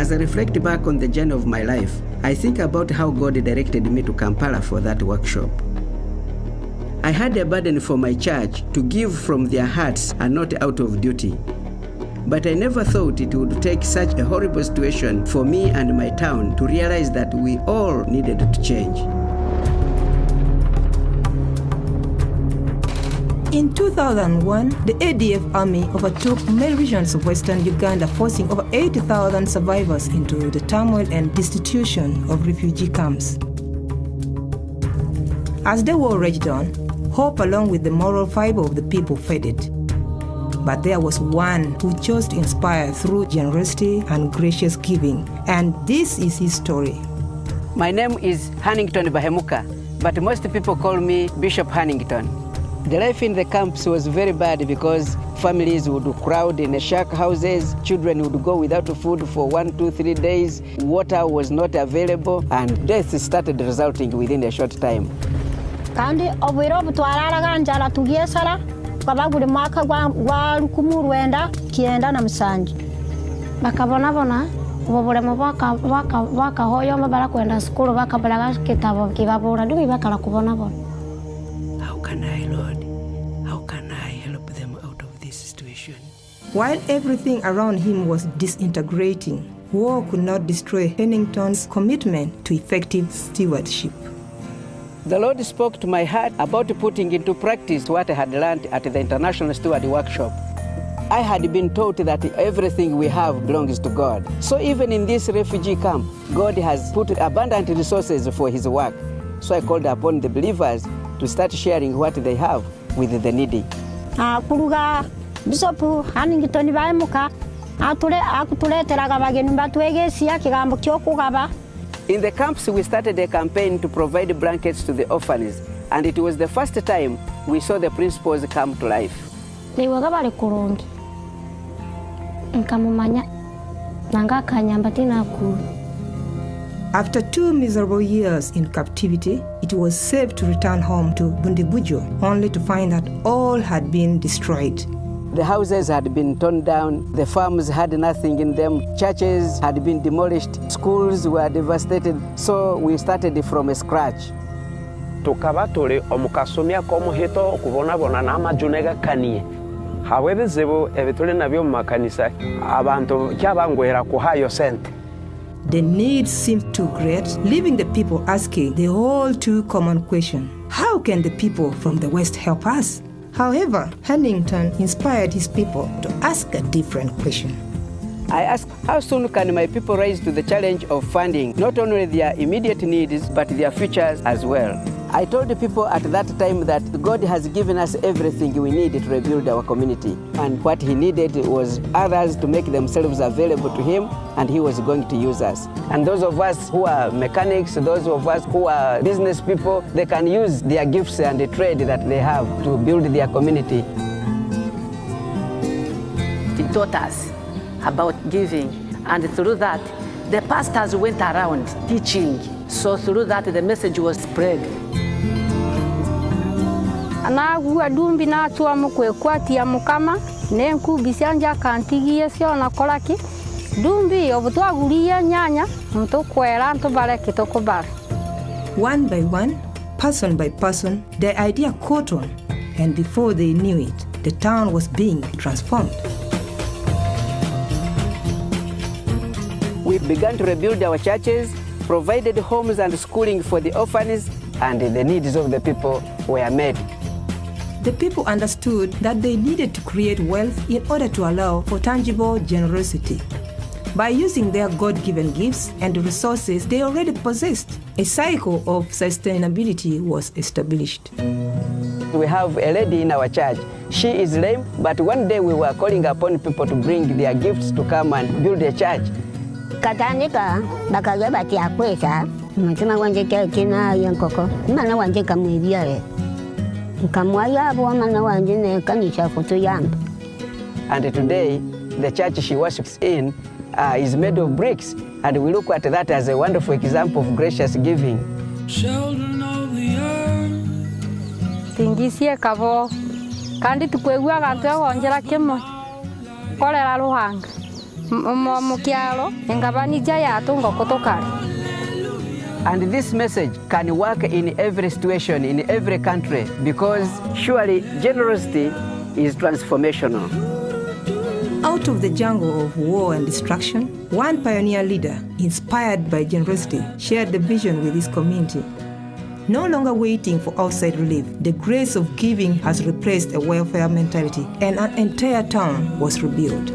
As I reflect back on the journey of my life, I think about how God directed me to Kampala for that workshop. I had a burden for my church to give from their hearts and not out of duty. But I never thought it would take such a horrible situation for me and my town to realize that we all needed to change. In 2001, the ADF army overtook many regions of western Uganda, forcing over 80,000 survivors into the turmoil and destitution of refugee camps. As the war raged on, hope along with the moral fiber of the people faded. But there was one who chose to inspire through generosity and gracious giving, and this is his story. My name is Hannington Bahemuka, but most people call me Bishop Hannington. The life in the camps was very bad because families would crowd in the shack houses, children would go without food for 1, 2, 3 days, water was not available, and death started resulting within a short time. Kandi obwiro butwararaga njala tugiesara kwabagure mwaka gwa kumurwenda kienda na msanji bakabona ubulemo baka hoyo mabara kwenda skulu bakabalaga kitabo kigabura ndio bakala kubona bona. How can I, Lord? How can I help them out of this situation? While everything around him was disintegrating, war could not destroy Hannington's commitment to effective stewardship. The Lord spoke to my heart about putting into practice what I had learned at the International Steward Workshop. I had been taught that everything we have belongs to God. So even in this refugee camp, God has put abundant resources for his work. So I called upon the believers to start sharing what they have with the needy. Kuruga Obispo Hannington Bahemuka akutuleteraga bageni batwegesia kigambo kyokugaba. In the camps, we started a campaign to provide blankets to the orphans, and it was the first time we saw the principles come to life. Niwagabale kurungi. Nkamumanya nanga kanyambatina ku. After 2 miserable years in captivity, it was safe to return home to Bundibujo, only to find that all had been destroyed. The houses had been torn down, the farms had nothing in them, churches had been demolished, schools were devastated, so we started from scratch. Tukaba tuli omukasomya komuhito okubonabona n'amajunega kanie. Hawe bizibu ebituli nabyo mu makanisa abantu kyabangwera kuhayo sente. The need seemed too great, leaving the people asking the all too common question, how can the people from the West help us? However, Hannington inspired his people to ask a different question. I asked, how soon can my people rise to the challenge of funding not only their immediate needs, but their futures as well? I told the people at that time that God has given us everything we need to rebuild our community. And what he needed was others to make themselves available to him, and he was going to use us. And those of us who are mechanics, those of us who are business people, they can use their gifts and the trade that they have to build their community. He taught us about giving, and through that, the pastors went around teaching. So through that, the message was spread. Anagua dumbi na tua mukwekwatia ya mukama nenku bisanja kantigie sio na kolaki dumbi obutwagulia nyanya mtokwera ntobale kitokobale. One by one, person by person, the idea caught on, and before they knew it, the town was being transformed. We began to rebuild our churches, provided homes and schooling for the orphans, and the needs of the people were met. The people understood that they needed to create wealth in order to allow for tangible generosity. By using their God-given gifts and resources they already possessed, a cycle of sustainability was established. We have a lady in our church. She is lame, but one day we were calling upon people to bring their gifts to come and build a church. Katanika bakagaba tiakwesa mtima wanje kina yankoko mana wanje kamwibia kamwaya bo mana wanje ne kanisha foto yamba. And today the church she worships in is made of bricks, and we look at that as a wonderful example of gracious giving. Children of the earth. Tingisie kavo kandi tukwegwa gantu onjera kimo kolera ruhanga mukyalo engabanija yatunga kutokale. And this message can work in every situation, in every country, because surely generosity is transformational. Out of the jungle of war and destruction, one pioneer leader, inspired by generosity, shared the vision with his community. No longer waiting for outside relief, the grace of giving has replaced a welfare mentality, and an entire town was rebuilt.